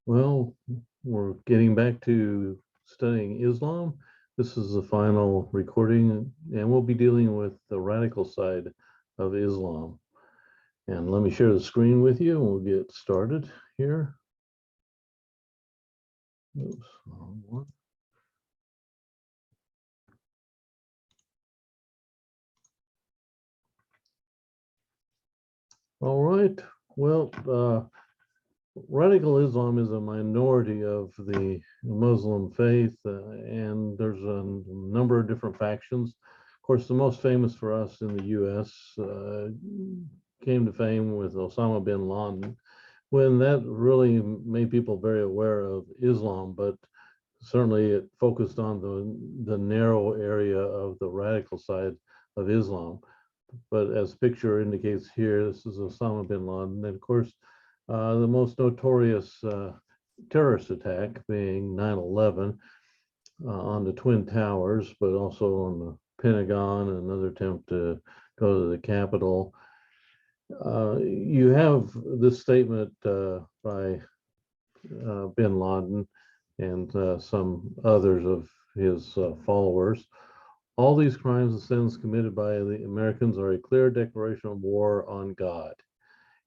Well, we're getting back to studying Islam. This is the final recording, and we'll be dealing with the radical side of Islam. And let me share the screen with you, and we'll get started here. Oops, wrong one. All right. Well, radical Islam is a minority of the Muslim faith, and there's a number of different factions. Of course, the most famous for us in the U.S. Came to fame with Osama bin Laden, when that really made people very aware of Islam, but certainly it focused on the narrow area of the radical side of Islam. But as the picture indicates here, this is Osama bin Laden. And of course, the most notorious terrorist attack being 9/11 on the Twin Towers, but also on the Pentagon, and another attempt to go to the Capitol. You have this statement by bin Laden and some others of his followers. All these crimes and sins committed by the Americans are a clear declaration of war on God,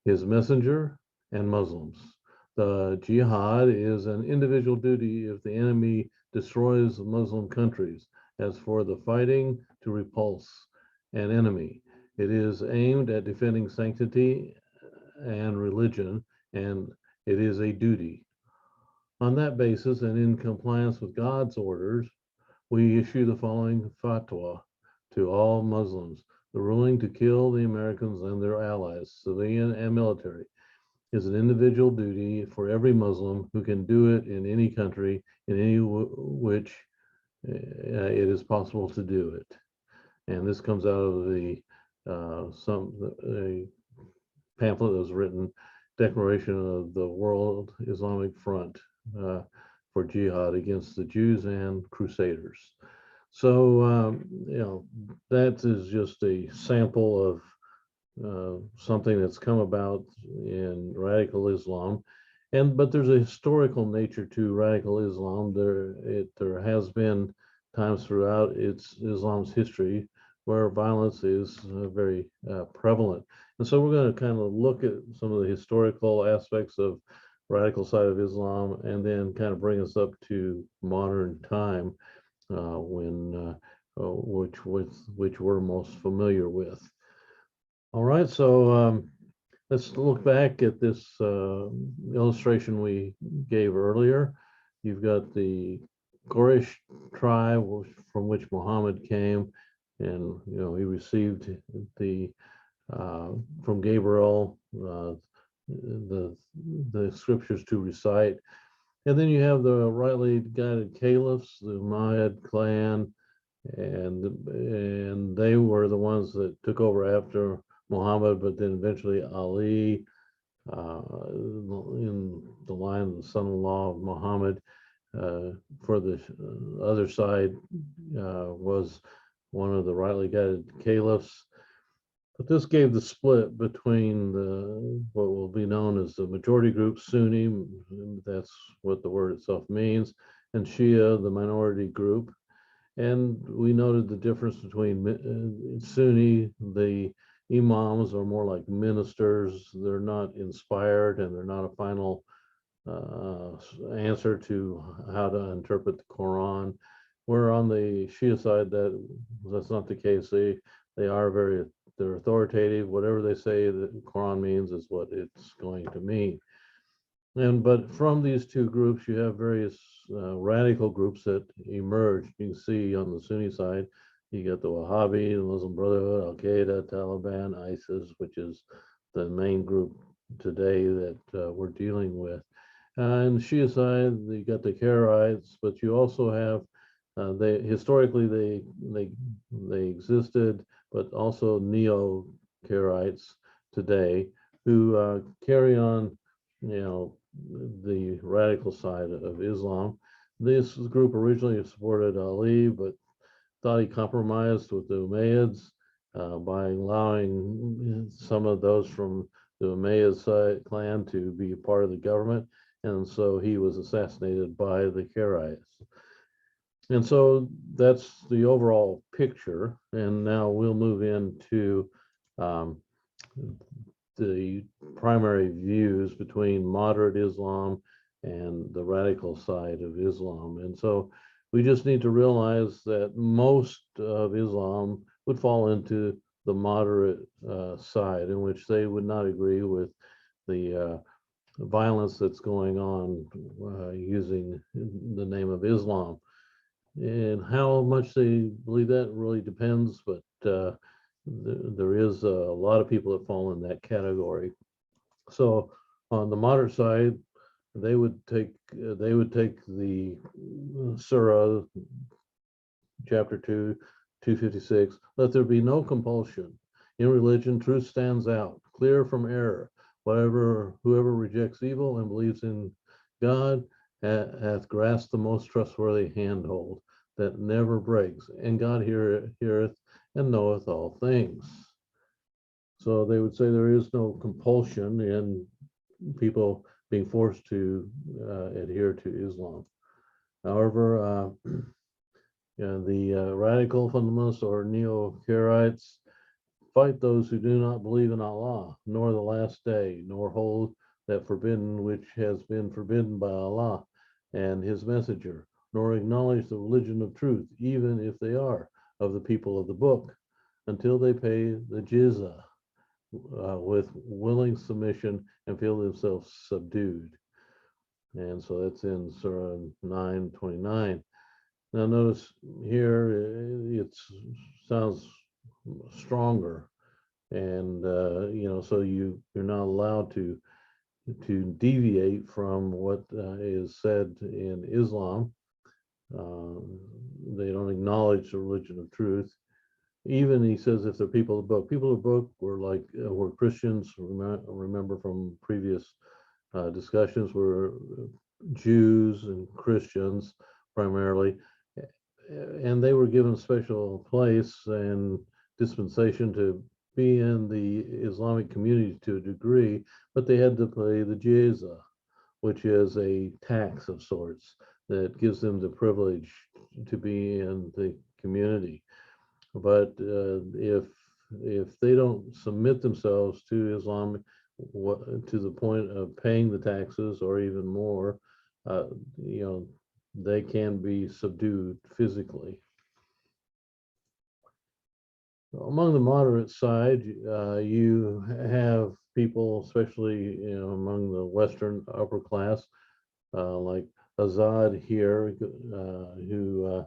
his messenger, and Muslims. The jihad is an individual duty if the enemy destroys Muslim countries. As for the fighting to repulse an enemy, it is aimed at defending sanctity and religion, and it is a duty. On that basis, and in compliance with God's orders, we issue the following fatwa to all Muslims. The ruling to kill the Americans and their allies, civilian and military, is an individual duty for every Muslim who can do it in any country, in any which it is possible to do it. And this comes out of the a pamphlet that was written, Declaration of the World Islamic Front for Jihad against the Jews and Crusaders. So, that is just a sample of something that's come about in radical Islam. But there's a historical nature to radical Islam. There has been times throughout Islam's history where violence is very prevalent. And so we're going to kind of look at some of the historical aspects of radical side of Islam, and then kind of bring us up to modern time, when which we're most familiar with. All right, so let's look back at this illustration we gave earlier. You've got the Quraysh tribe from which Muhammad came, and he received the from Gabriel the scriptures to recite. And then you have the rightly guided caliphs, the Umayyad clan, and they were the ones that took over after Muhammad, but then eventually Ali, in the line of the son-in-law of Muhammad. For the other side was one of the rightly guided caliphs. But this gave the split between what will be known as the majority group, Sunni, that's what the word itself means, and Shia, the minority group. And we noted the difference between Sunni, the imams are more like ministers. They're not inspired, and they're not a final answer to how to interpret the Quran. Where on the Shia side, that's not the case. They're authoritative. Whatever they say the Quran means is what it's going to mean. But from these two groups, you have various radical groups that emerge. You can see on the Sunni side, you got the Wahhabi, the Muslim Brotherhood, Al Qaeda, Taliban, ISIS, which is the main group today that we're dealing with. And the Shia side, you got the Karaites, but you also have they historically they existed, but also neo-Karaites today who carry on, the radical side of Islam. This group originally supported Ali, but thought he compromised with the Umayyads by allowing some of those from the Umayyad side clan to be part of the government. and so he was assassinated by the Karaites. And so that's the overall picture. And now we'll move into um, the primary views between moderate Islam and the radical side of Islam. And so we just need to realize that most of Islam would fall into the moderate side, in which they would not agree with the violence that's going on using the name of Islam. And how much they believe that really depends, but there is a lot of people that fall in that category. So on the moderate side, they would take the Surah, chapter 2, 256. Let there be no compulsion in religion. Truth stands out, clear from error. Whoever rejects evil and believes in God hath grasped the most trustworthy handhold that never breaks, and God heareth and knoweth all things. So they would say there is no compulsion in people being forced to adhere to Islam. However, the radical fundamentalists or neo-Karaites fight those who do not believe in Allah, nor the last day, nor hold that forbidden which has been forbidden by Allah and his messenger, nor acknowledge the religion of truth, even if they are of the people of the book, until they pay the jizya with willing submission and feel themselves subdued. And so that's in Surah 9:29. Now notice here it sounds stronger, and so you're not allowed to deviate from what is said in Islam. They don't acknowledge the religion of truth. Even he says if they're people of the book, were Christians. Remember from previous discussions, were Jews and Christians primarily, and they were given special place and dispensation to be in the Islamic community to a degree, but they had to pay the jizya, which is a tax of sorts that gives them the privilege to be in the community. But if they don't submit themselves to Islam to the point of paying the taxes or even more, they can be subdued physically. Among the moderate side, you have people, especially among the Western upper class, like Azad here, who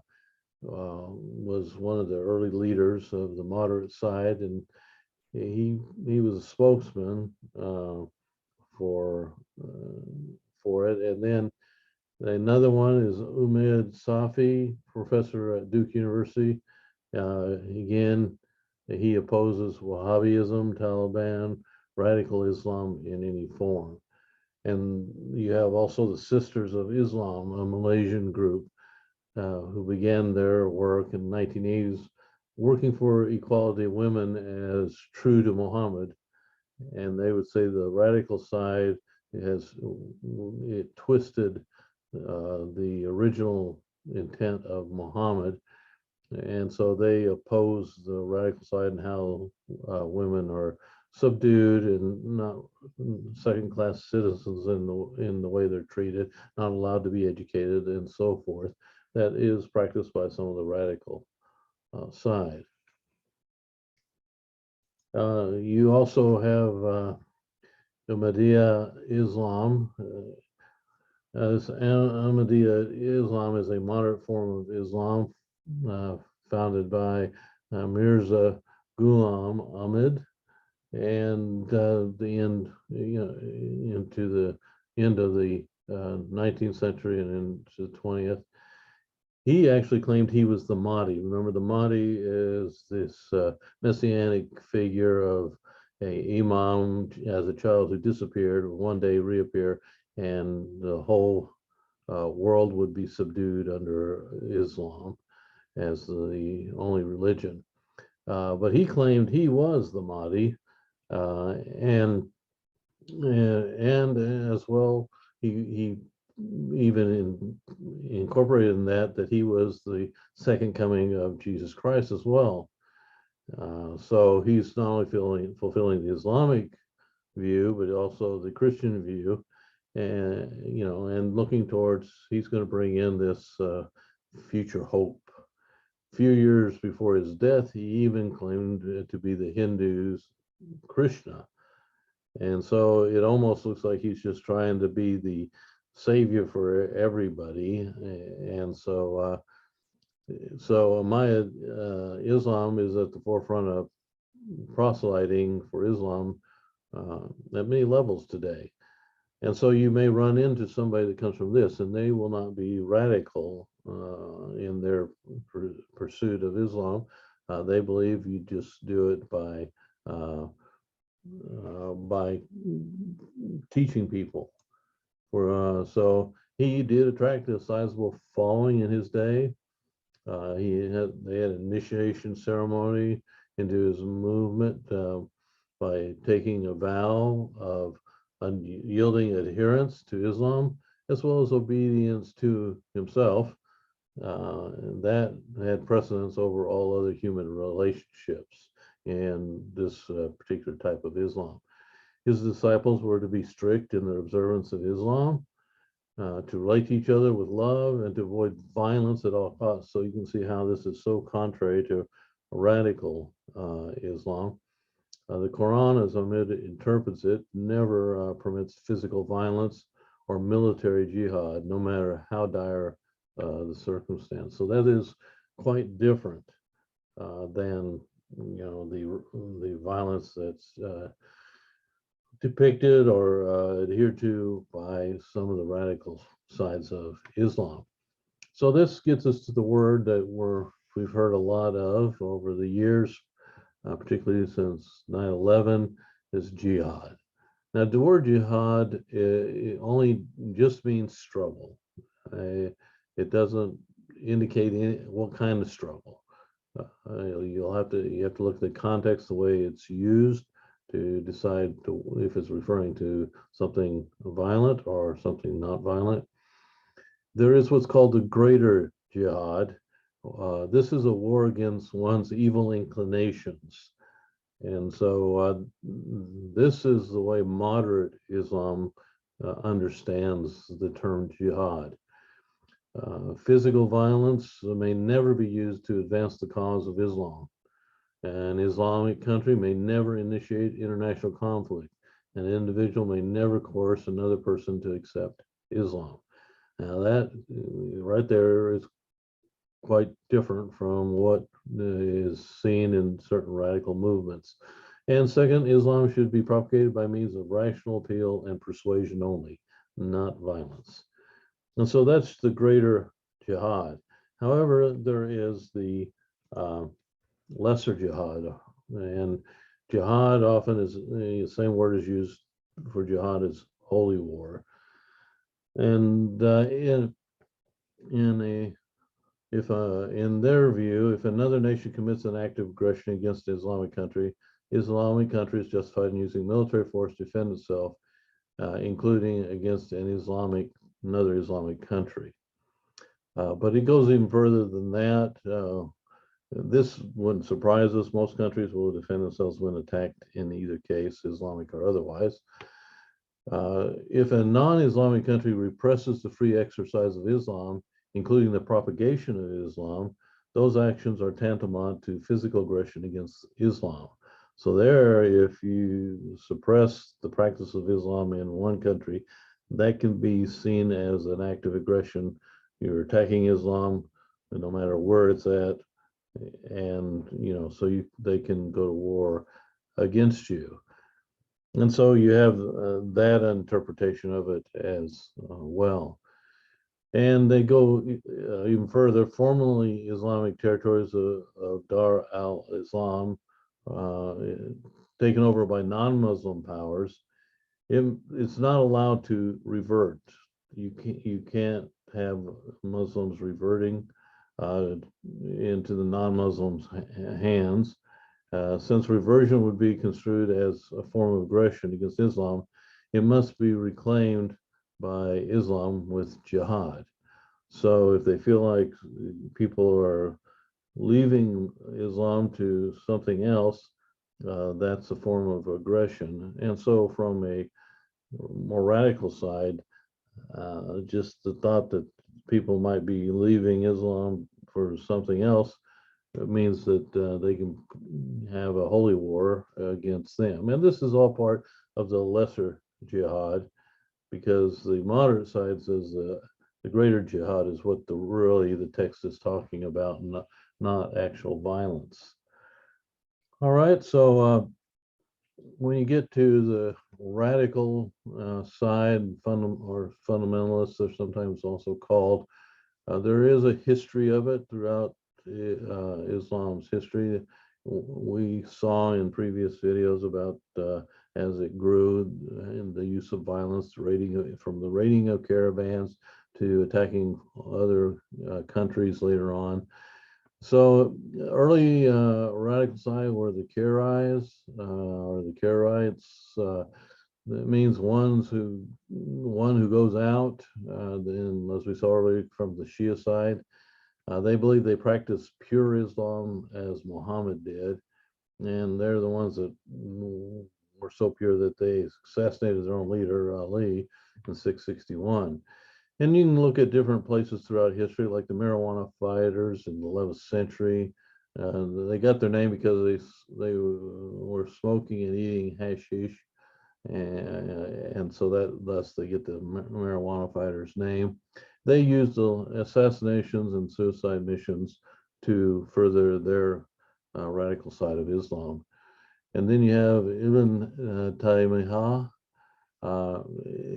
was one of the early leaders of the moderate side, and he was a spokesman for it. And then another one is Umid Safi, professor at Duke University. Again, he opposes Wahhabism, Taliban, radical Islam in any form. And you have also the Sisters of Islam, a Malaysian group who began their work in the 1980s, working for equality of women as true to Muhammad. And they would say the radical side it twisted the original intent of Muhammad. And so they oppose the radical side and how women are subdued and not second-class citizens in the way they're treated, not allowed to be educated, and so forth. That is practiced by some of the radical side. You also have Ahmadiyya Islam. Ahmadiyya Islam is a moderate form of Islam founded by Mirza Ghulam Ahmad, and into the end of the 19th century and into the 20th. He actually claimed he was the Mahdi. Remember, the Mahdi is this messianic figure of a imam as a child who disappeared, one day reappear, and the whole world would be subdued under Islam as the only religion. But he claimed he was the Mahdi, and as well, he even incorporated in that he was the second coming of Jesus Christ as well. So he's not only fulfilling the Islamic view, but also the Christian view, and and looking towards he's going to bring in this future hope. A few years before his death, he even claimed to be the Hindus' Krishna, and so it almost looks like he's just trying to be the savior for everybody. And so Maya Islam is at the forefront of proselyting for Islam at many levels today. And so you may run into somebody that comes from this, and they will not be radical in their pursuit of Islam. They believe you just do it by teaching people. So he did attract a sizable following in his day. They had an initiation ceremony into his movement by taking a vow of unyielding adherence to Islam, as well as obedience to himself. And that had precedence over all other human relationships in this particular type of Islam. His disciples were to be strict in their observance of Islam, to relate to each other with love, and to avoid violence at all costs. So you can see how this is so contrary to radical Islam. The Quran, as Ahmed interprets it, never permits physical violence or military jihad, no matter how dire the circumstance. So that is quite different than the violence that's depicted or adhered to by some of the radical sides of Islam. So this gets us to the word that we've heard a lot of over the years, particularly since 9/11, is jihad. Now, the word jihad it only just means struggle. It doesn't indicate what kind of struggle. You have to look at the context, the way it's used, to decide if it's referring to something violent or something not violent. There is what's called the greater jihad. This is a war against one's evil inclinations. And so this is the way moderate Islam understands the term jihad. Physical violence may never be used to advance the cause of Islam. An Islamic country may never initiate international conflict. An individual may never coerce another person to accept Islam. Now that right there is quite different from what is seen in certain radical movements. And second, Islam should be propagated by means of rational appeal and persuasion only, not violence. And so that's the greater jihad. However, there is the lesser jihad, and jihad often is the same word is used for jihad as holy war. And in their view, if another nation commits an act of aggression against an Islamic country is justified in using military force to defend itself, including against another Islamic country. But it goes even further than that. This wouldn't surprise us. Most countries will defend themselves when attacked in either case, Islamic or otherwise. If a non-Islamic country represses the free exercise of Islam, including the propagation of Islam, those actions are tantamount to physical aggression against Islam. So there, if you suppress the practice of Islam in one country, that can be seen as an act of aggression. You're attacking Islam, no matter where it's at, and so they can go to war against you. And so you have that interpretation of it as well. And they go even further. Formerly Islamic territories of Dar al-Islam, taken over by non-Muslim powers, it's not allowed to revert. You can't have Muslims reverting into the non-Muslims' hands. Since reversion would be construed as a form of aggression against Islam, it must be reclaimed by Islam with jihad. So if they feel like people are leaving Islam to something else, that's a form of aggression. And so from a more radical side, just the thought that people might be leaving Islam for something else, it means that they can have a holy war against them. And this is all part of the lesser jihad, because the moderate side says the greater jihad is what really the text is talking about, not actual violence. All right, so when you get to the radical side, or fundamentalists, they're sometimes also called, there is a history of it throughout Islam's history. We saw in previous videos about as it grew and the use of violence, from the raiding of caravans to attacking other countries later on. So early radical side were the Karaites, or the Karaites. That means one who goes out. Then, as we saw earlier from the Shia side, they believe they practice pure Islam as Muhammad did, and they're the ones that were so pure that they assassinated their own leader, Ali, in 661. And you can look at different places throughout history, like the marijuana fighters in the 11th century. They got their name because they were smoking and eating hashish, and so thus they get the marijuana fighters name. They used the assassinations and suicide missions to further their radical side of Islam. And then you have Ibn Taymiyyah.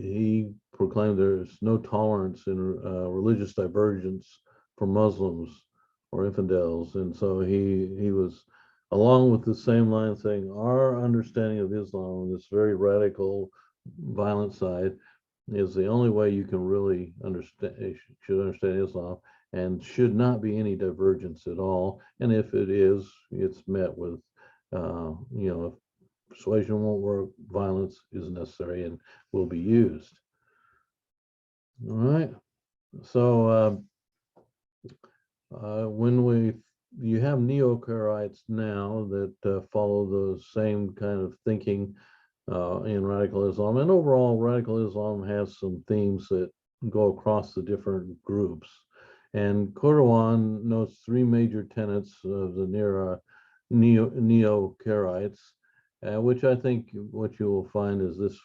He proclaimed there's no tolerance in religious divergence for Muslims or infidels, and so he was along with the same line, saying our understanding of Islam, this very radical, violent side, is the only way you can really should understand Islam, and should not be any divergence at all. And if it is, it's met with, if persuasion won't work, violence is necessary and will be used. All right. So when you have neo-Karaites now that follow the same kind of thinking in radical Islam, and overall radical Islam has some themes that go across the different groups. And Quran notes three major tenets of the neo-Karaites, which I think what you will find is this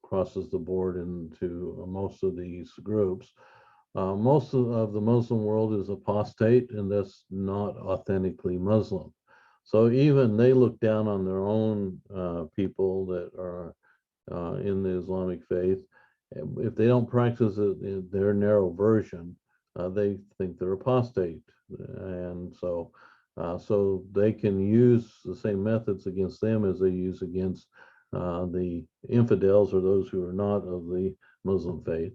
crosses the board into most of these groups. Most of the Muslim world is apostate, and that's not authentically Muslim. So even they look down on their own people that are in the Islamic faith. If they don't practice it in their narrow version, they think they're apostate, and so they can use the same methods against them as they use against the infidels or those who are not of the Muslim faith.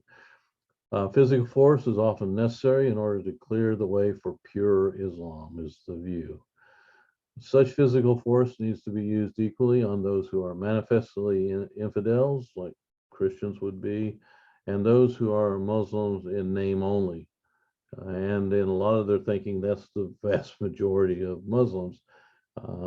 Physical force is often necessary in order to clear the way for pure Islam, is the view. Such physical force needs to be used equally on those who are manifestly infidels, like Christians would be, and those who are Muslims in name only. And in a lot of their thinking, that's the vast majority of Muslims.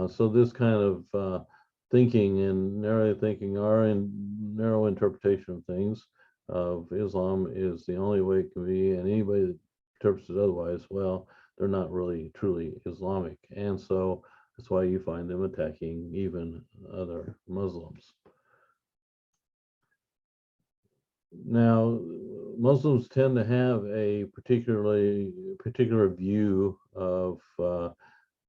So this kind of thinking and narrow thinking, narrow interpretation of things, of Islam, is the only way it can be, and anybody that interprets it otherwise, well, they're not really truly Islamic. And so that's why you find them attacking even other Muslims. Now, Muslims tend to have a particular view of the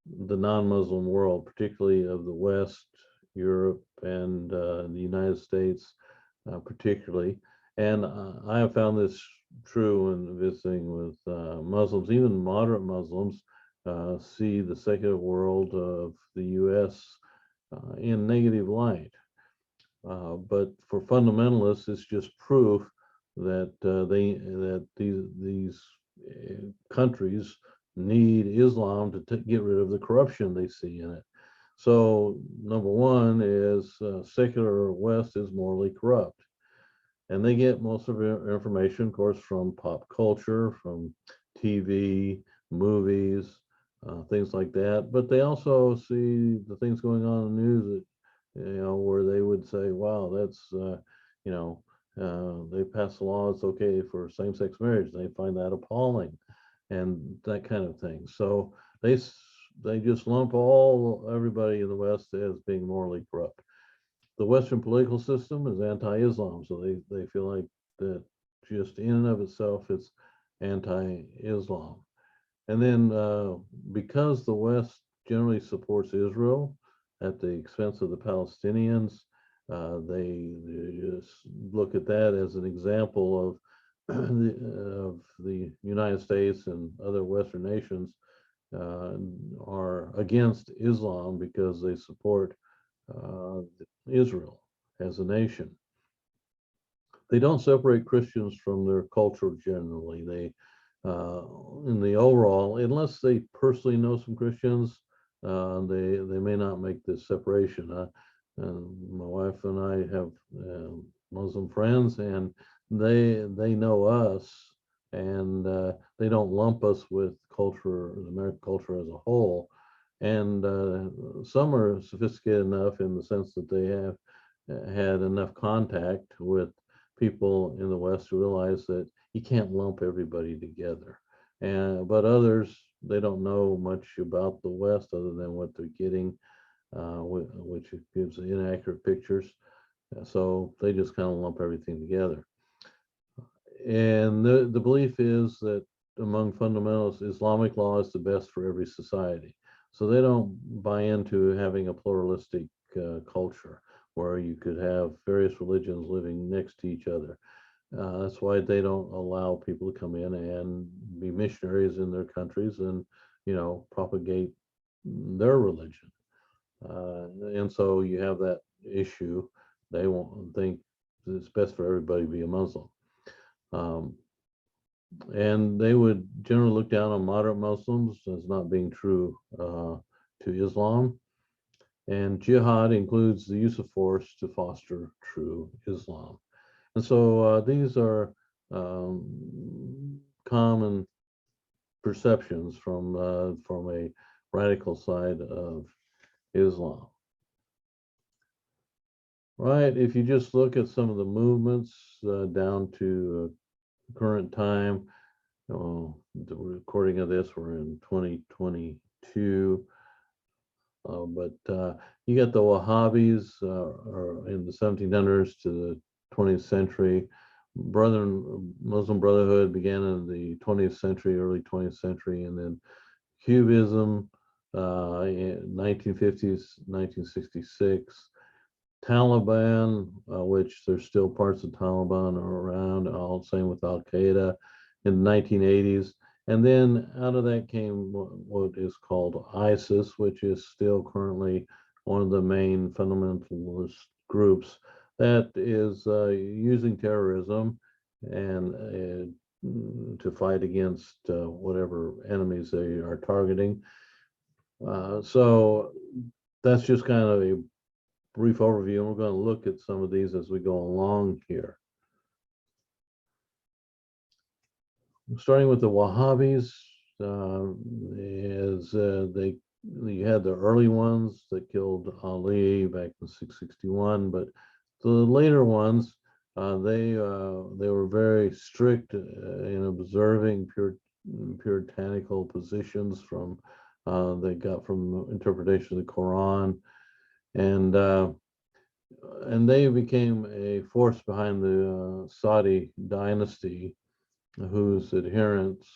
non-Muslim world, particularly of the West, Europe, and the United States, particularly. And I have found this true in visiting with Muslims. Even moderate Muslims see the secular world of the U.S. In negative light. But for fundamentalists, it's just proof that these countries need Islam to get rid of the corruption they see in it. So number one is secular West is morally corrupt. And they get most of their information, of course, from pop culture, from TV, movies, things like that. But they also see the things going on in the news that, where they would say, wow, that's, they pass a law, it's okay for same-sex marriage. They find that appalling and that kind of thing. So they just lump everybody in the West as being morally corrupt. The Western political system is anti-Islam, so they feel like that just in and of itself it's anti-Islam. And then because the West generally supports Israel at the expense of the Palestinians, they just look at that as an example of the United States and other Western nations uh, are against Islam because they support uh, Israel as a nation. They don't separate Christians from their culture generally. In the overall, unless they personally know some Christians, they may not make this separation. And my wife and I have Muslim friends, and they know us, and they don't lump us with culture, the American culture as a whole. And some are sophisticated enough in the sense that they have had enough contact with people in the West to realize that you can't lump everybody together. But others, they don't know much about the West other than what they're getting, which gives inaccurate pictures. So they just kind of lump everything together. And the belief is that among fundamentalists, Islamic law is the best for every society. So they don't buy into having a pluralistic culture where you could have various religions living next to each other. That's why they don't allow people to come in and be missionaries in their countries and, propagate their religion. And so you have that issue. They won't think it's best for everybody to be a Muslim. Um, and they would generally look down on moderate Muslims as not being true to Islam. And jihad includes the use of force to foster true Islam. And so these are common perceptions from a radical side of Islam. Right, if you just look at some of the movements down to current time, the recording of this, we're in 2022, but you got the Wahhabis are in the 1700s to the 20th century. Muslim Brotherhood began in the 20th century, early 20th century, and then Cubism in 1950s, 1966. Taliban, which there's still parts of Taliban around, all same with Al Qaeda in the 1980s. And then out of that came what is called ISIS, which is still currently one of the main fundamentalist groups that is using terrorism and to fight against whatever enemies they are targeting. So that's just kind of a brief overview, and we're going to look at some of these as we go along here. Starting with the Wahhabis, you had the early ones that killed Ali back in 661, but the later ones, they were very strict in observing puritanical positions from they got from interpretation of the Quran, and they became a force behind the Saudi dynasty, whose adherents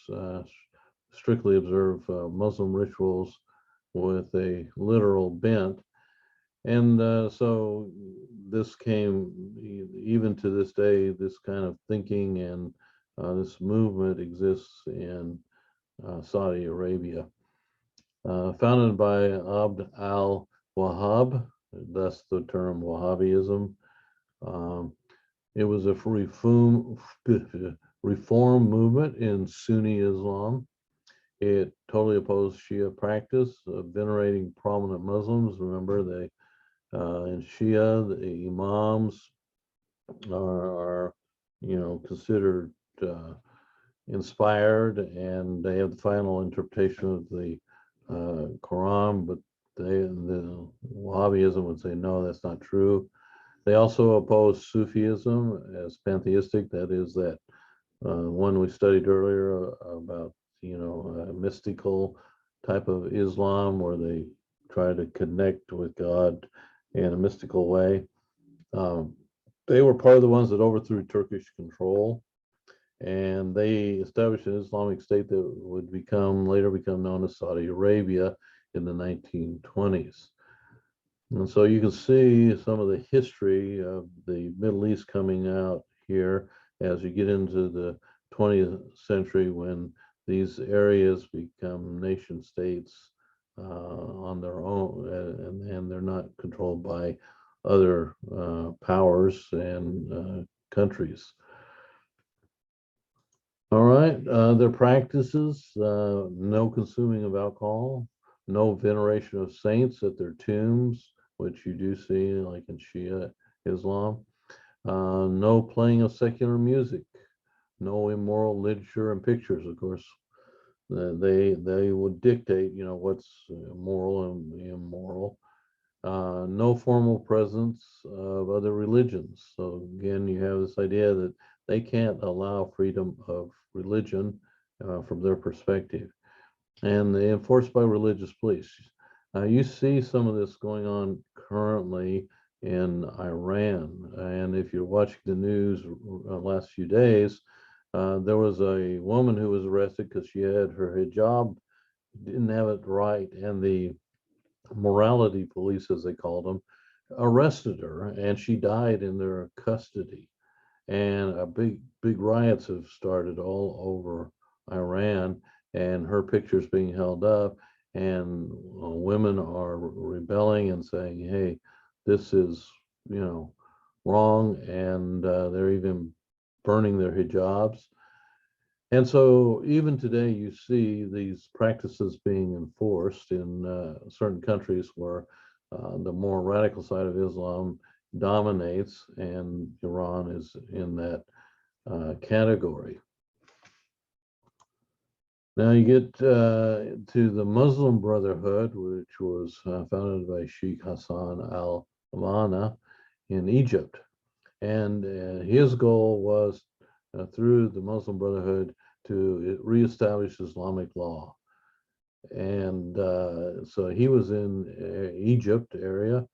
strictly observe Muslim rituals with a literal bent. And so this came, even to this day, this kind of thinking and this movement exists in Saudi Arabia. Founded by Abd al-Wahhab, that's the term Wahhabism. It was a reform movement in Sunni Islam. It totally opposed Shia practice of venerating prominent Muslims. Remember, in Shia, the imams are considered inspired, and they have the final interpretation of the Quran, but the Wahhabism would say no, that's not true. They also oppose Sufism as pantheistic, that is, that one we studied earlier about mystical type of Islam where they try to connect with God in a mystical way. Um, they were part of the ones that overthrew Turkish control, and they established an Islamic State that would later become known as Saudi Arabia in the 1920s. And so you can see some of the history of the Middle East coming out here as you get into the 20th century, when these areas become nation states on their own, and they're not controlled by other powers and countries. All right, their practices: no consuming of alcohol, no veneration of saints at their tombs, which you do see like in Shia Islam, no playing of secular music, no immoral literature and pictures. Of course, they would dictate, what's moral and immoral. No formal presence of other religions. So again, you have this idea that they can't allow freedom of religion from their perspective, and they enforced by religious police. You see some of this going on currently in Iran, and if you're watching the news last few days, there was a woman who was arrested because she had her hijab, didn't have it right, and the morality police, as they called them, arrested her, and she died in their custody. And a big riots have started all over Iran, and her picture's being held up, and women are rebelling and saying, "Hey, this is wrong," and they're even burning their hijabs. And so even today, you see these practices being enforced in certain countries where the more radical side of Islam dominates, and Iran is in that category. Now you get to the Muslim Brotherhood, which was founded by Sheikh Hassan al-Banna in Egypt. And his goal was, through the Muslim Brotherhood, to reestablish Islamic law. And so he was in Egypt area,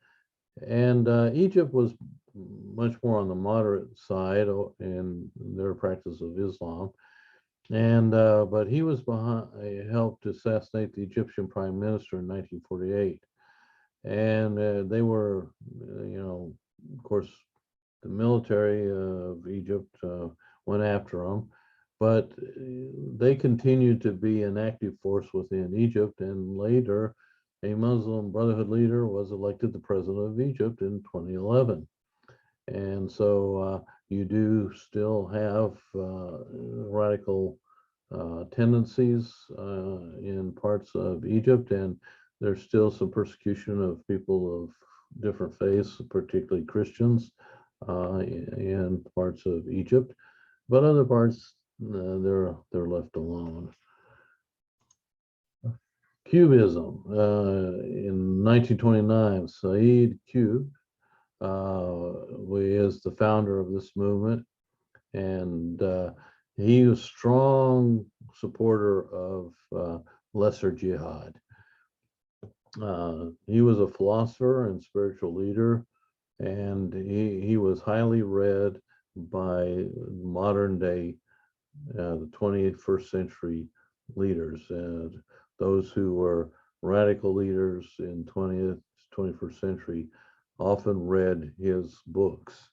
and Egypt was much more on the moderate side in their practice of Islam. And but he was helped assassinate the Egyptian prime minister in 1948, and they were, of course, the military of Egypt went after him, but they continued to be an active force within Egypt. And later, a Muslim Brotherhood leader was elected the president of Egypt in 2011. And so you do still have radical tendencies in parts of Egypt, and there's still some persecution of people of different faiths, particularly Christians, in parts of Egypt, but other parts they're left alone. Cubism. In 1929, Said Qutb is the founder of this movement, and he was a strong supporter of lesser jihad. He was a philosopher and spiritual leader, and he was highly read by modern day, the 21st century leaders, and those who were radical leaders in 20th, 21st century often read his books.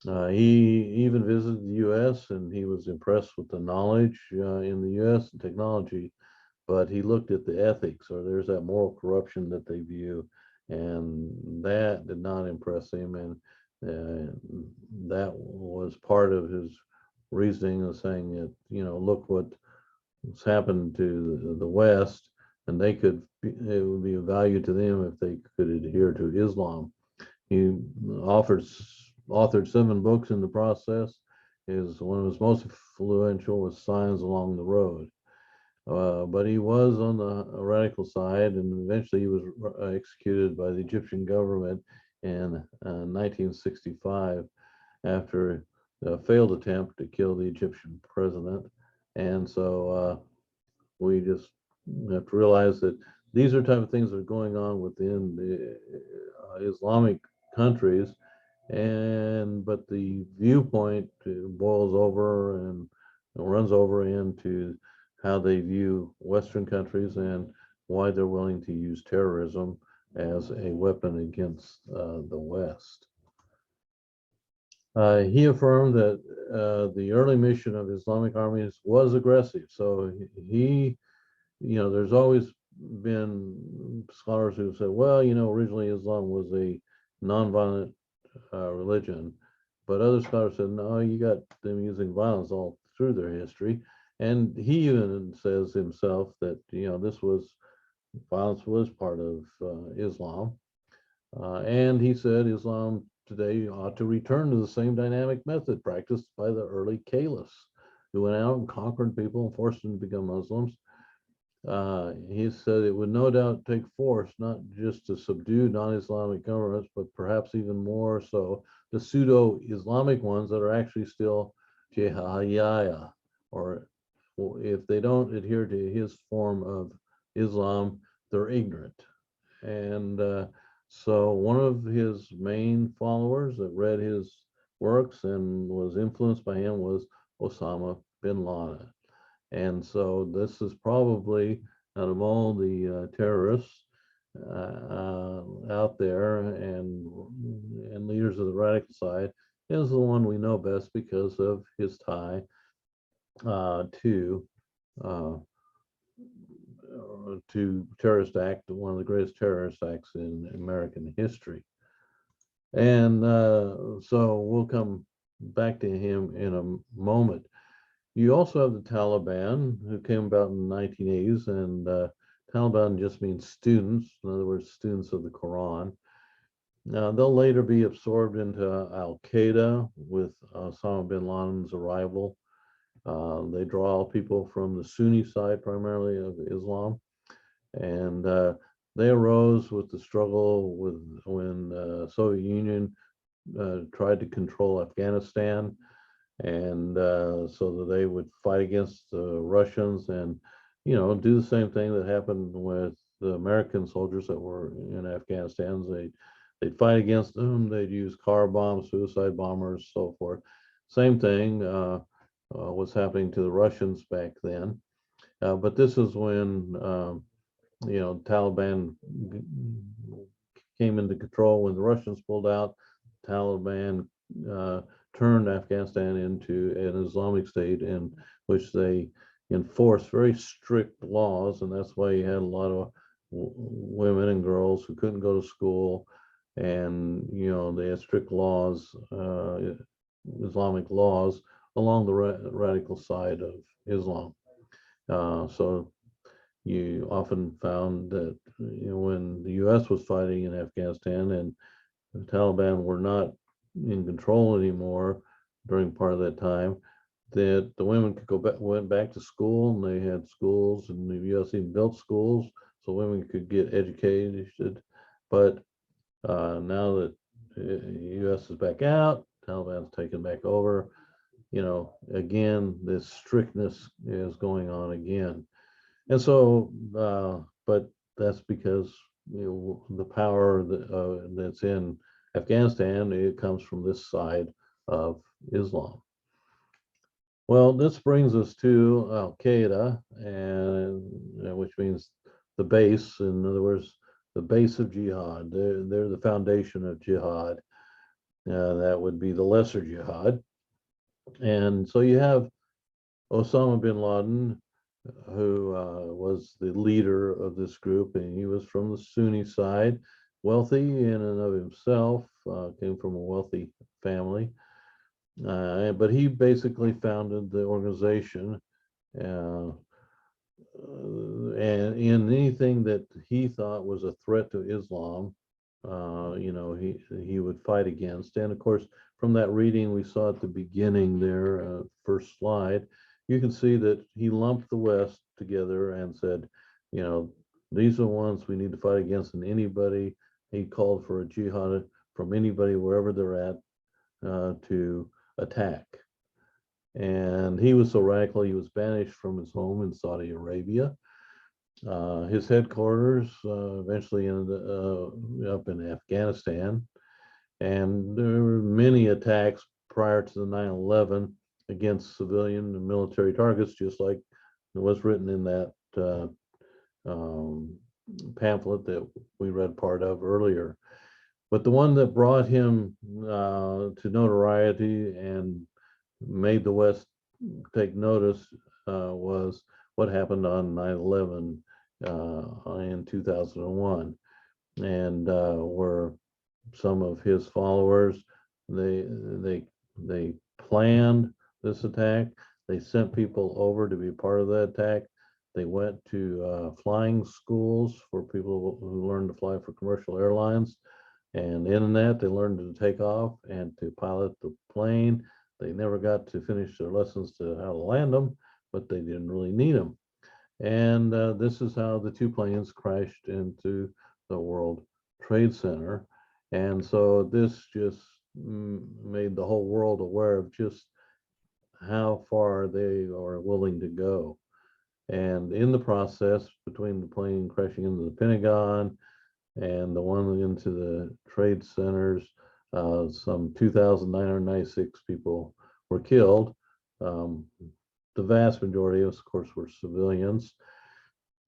He even visited the U.S., and he was impressed with the knowledge in the U.S. and technology, but he looked at the ethics, or there's that moral corruption that they view, and that did not impress him. And that was part of his reasoning of saying that, look what's happened to the West, and it would be of value to them if they could adhere to Islam. He offered authored 7 books in the process. One of his most influential was Signs Along the Road. But he was on the radical side, and eventually he was executed by the Egyptian government in 1965 after a failed attempt to kill the Egyptian president. And so we just have to realize that these are type of things that are going on within the Islamic countries, and but the viewpoint boils over and runs over into how they view Western countries and why they're willing to use terrorism as a weapon against the West. He affirmed that the early mission of Islamic armies was aggressive. So there's always been scholars who said, well, originally Islam was a nonviolent religion, but other scholars said, no, you got them using violence all through their history. And he even says himself that, violence was part of Islam. And he said Islam today ought to return to the same dynamic method practiced by the early caliphs who went out and conquered people and forced them to become Muslims. He said it would no doubt take force, not just to subdue non-Islamic governments, but perhaps even more so the pseudo-Islamic ones that are actually still jihadiyya, or if they don't adhere to his form of Islam, they're ignorant. And so one of his main followers that read his works and was influenced by him was Osama bin Laden. And so this is probably, out of all the terrorists out there and leaders of the radical side, is the one we know best because of his tie to terrorist act, one of the greatest terrorist acts in American history. And so we'll come back to him in a moment. You also have the Taliban, who came about in the 1980s, and Taliban just means students, in other words, students of the Quran. Now, they'll later be absorbed into Al Qaeda with Osama bin Laden's arrival. They draw people from the Sunni side primarily of Islam, and they arose with the struggle when the Soviet Union tried to control Afghanistan, and so that they would fight against the Russians and do the same thing that happened with the American soldiers that were in Afghanistan. They'd fight against them. They'd use car bombs, suicide bombers, so forth. Same thing was happening to the Russians back then. But this is when Taliban came into control. When the Russians pulled out, Taliban turned Afghanistan into an Islamic state in which they enforced very strict laws, and that's why you had a lot of women and girls who couldn't go to school, and they had strict laws, Islamic laws along the radical side of Islam. So you often found that when the U.S. was fighting in Afghanistan and the Taliban were not in control anymore during part of that time, that the women could went back to school, and they had schools, and the U.S. even built schools so women could get educated. But now that the U.S. is back out, Taliban's taken back over, again, this strictness is going on again. And so, but that's because the power that's in Afghanistan, it comes from this side of Islam. Well, this brings us to Al Qaeda, and which means the base. In other words, the base of jihad. They're the foundation of jihad. That would be the lesser jihad. And so you have Osama bin Laden, who was the leader of this group, and he was from the Sunni side, wealthy in and of himself, came from a wealthy family. But he basically founded the organization, and in anything that he thought was a threat to Islam, he would fight against. And of course, from that reading we saw at the beginning there, first slide, you can see that he lumped the West together and said, you know, these are the ones we need to fight against, and anybody, he called for a jihad from anybody, wherever they're at, to attack. And he was so radical, he was banished from his home in Saudi Arabia. His headquarters eventually ended up in Afghanistan. And there were many attacks prior to the 9/11 against civilian and military targets, just like it was written in that pamphlet that we read part of earlier. But the one that brought him to notoriety and made the West take notice was what happened on 9/11 in 2001, and where some of his followers, they planned this attack. They sent people over to be part of that attack. They went to flying schools for people who learned to fly for commercial airlines, and in that they learned to take off and to pilot the plane. They never got to finish their lessons to how to land them, but they didn't really need them. And this is how the two planes crashed into the World Trade Center. And so this just made the whole world aware of just how far they are willing to go. And in the process, between the plane crashing into the Pentagon and the one into the trade centers, some 2,996 people were killed. The vast majority, of course, were civilians.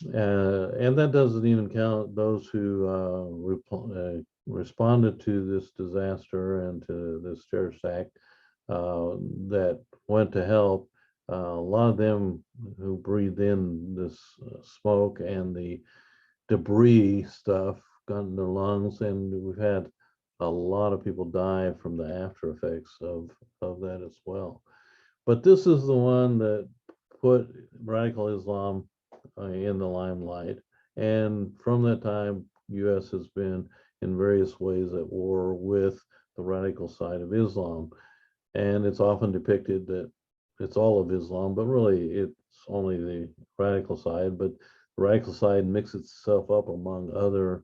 And that doesn't even count those who responded to this disaster and to this terrorist act that went to help. A lot of them who breathed in this smoke and the debris stuff got in their lungs, and we've had a lot of people die from the after effects of that as well. But this is the one that put radical Islam in the limelight. And from that time, U.S. has been in various ways at war with the radical side of Islam. And it's often depicted that it's all of Islam, but really it's only the radical side. But the radical side mixes itself up among other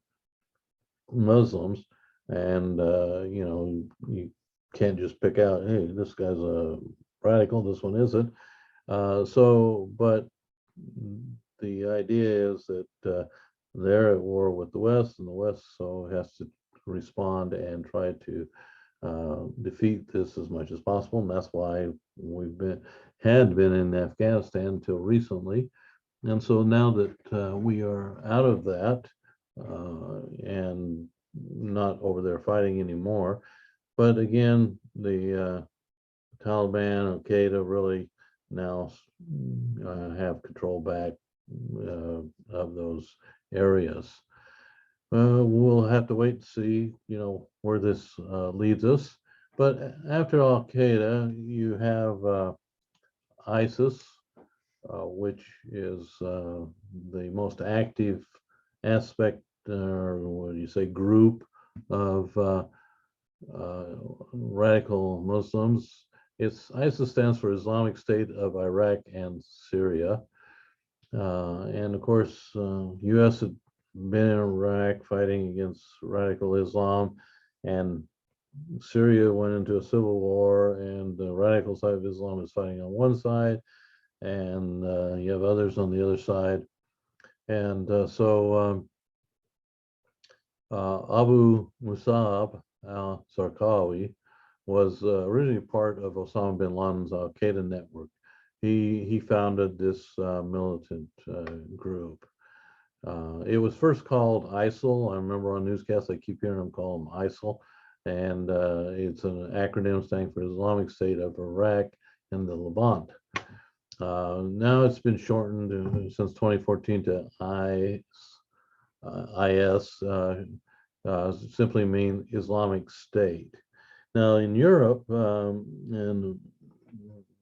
Muslims. And, you can't just pick out, hey, this guy's a radical, this one isn't. But the idea is that they're at war with the West, and the West so has to respond and try to defeat this as much as possible. And that's why had been in Afghanistan until recently. And so now that we are out of that and not over there fighting anymore, but again, the Taliban, Al Qaeda really now have control back of those areas. We'll have to wait and see, where this leads us. But after Al Qaeda, you have ISIS, which is the most active aspect, or what do you say, group of radical Muslims. ISIS stands for Islamic State of Iraq and Syria. And of course, U.S. had been in Iraq fighting against radical Islam, and Syria went into a civil war, and the radical side of Islam is fighting on one side, and you have others on the other side. And Abu Musab al-Zarqawi was originally part of Osama bin Laden's Al Qaeda network. He founded this militant group. It was first called ISIL. I remember on newscasts I keep hearing them call them ISIL, and it's an acronym standing for Islamic State of Iraq and the Levant. Now it's been shortened since 2014 to IS, simply mean Islamic State. Now in Europe and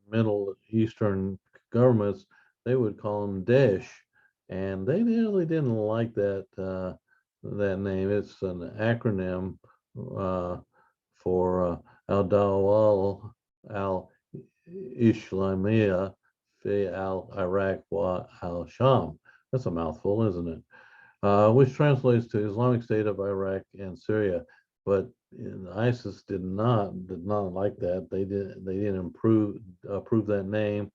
Middle Eastern governments, they would call them Daesh, and they really didn't like that name. It's an acronym for al-Dawla al-Islamiyya fi al-Iraq wa al-Sham. That's a mouthful, isn't it? Which translates to Islamic State of Iraq and Syria. But ISIS did not like that. They didn't approve that name,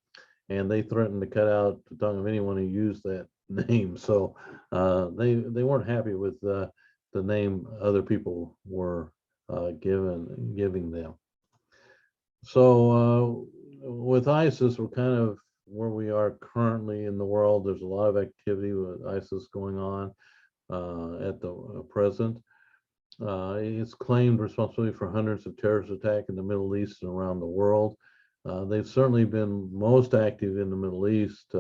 and they threatened to cut out the tongue of anyone who used that name. So they weren't happy with the name other people were giving them. So with ISIS, we're kind of where we are currently in the world. There's a lot of activity with ISIS going on at the present. It's claimed responsibility for hundreds of terrorist attacks in the Middle East and around the world. They've certainly been most active in the Middle East.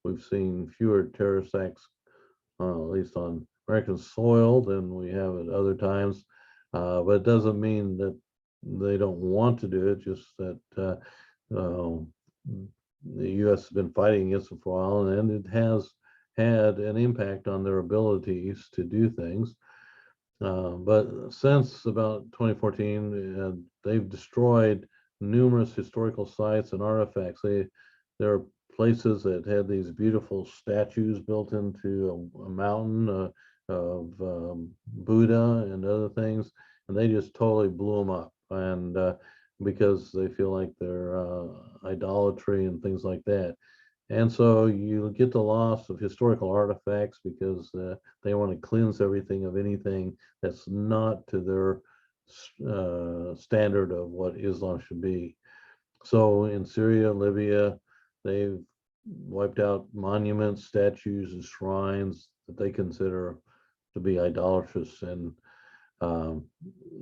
We've seen fewer terrorist attacks, at least on American soil, than we have at other times. But it doesn't mean that they don't want to do it, just that the U.S. has been fighting against it for a while, and it has had an impact on their abilities to do things. But since about 2014, they've destroyed numerous historical sites and artifacts. There are places that had these beautiful statues built into a mountain of Buddha and other things, and they just totally blew them up. And because they feel like they're idolatry and things like that. And so you get the loss of historical artifacts because they want to cleanse everything of anything that's not to their standard of what Islam should be. So in Syria, Libya, they've wiped out monuments, statues, and shrines that they consider to be idolatrous. Um,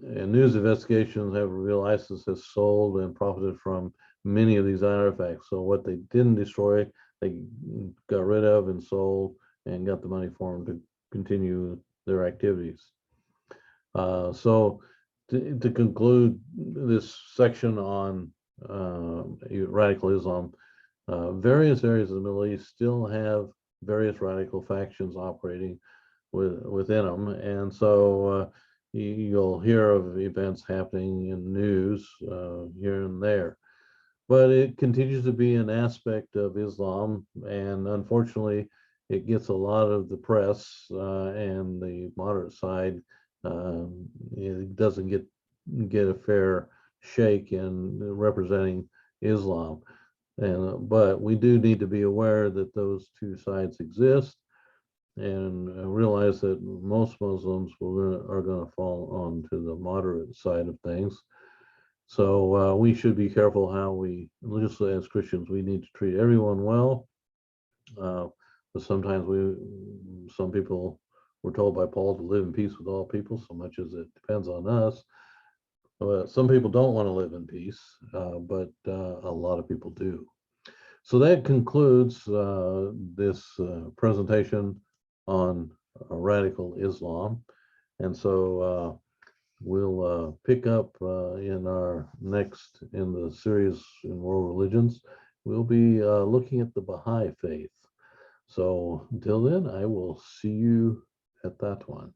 and news investigations have revealed ISIS has sold and profited from many of these artifacts. So what they didn't destroy, they got rid of and sold and got the money for them to continue their activities. So to conclude this section on radical Islam, various areas of the Middle East still have various radical factions operating within them. And so you'll hear of events happening in news here and there. But it continues to be an aspect of Islam, and unfortunately, it gets a lot of the press and the moderate side. It doesn't get a fair shake in representing Islam, but we do need to be aware that those two sides exist, and realize that most Muslims are going to fall onto the moderate side of things. So we should be careful how we, just as Christians, we need to treat everyone well. But sometimes some people were told by Paul to live in peace with all people, so much as it depends on us. Some people don't want to live in peace, but a lot of people do. So that concludes this presentation on radical Islam. And so we'll pick up in the series in world religions. We'll be looking at the Baha'i faith. So until then, I will see you at that one.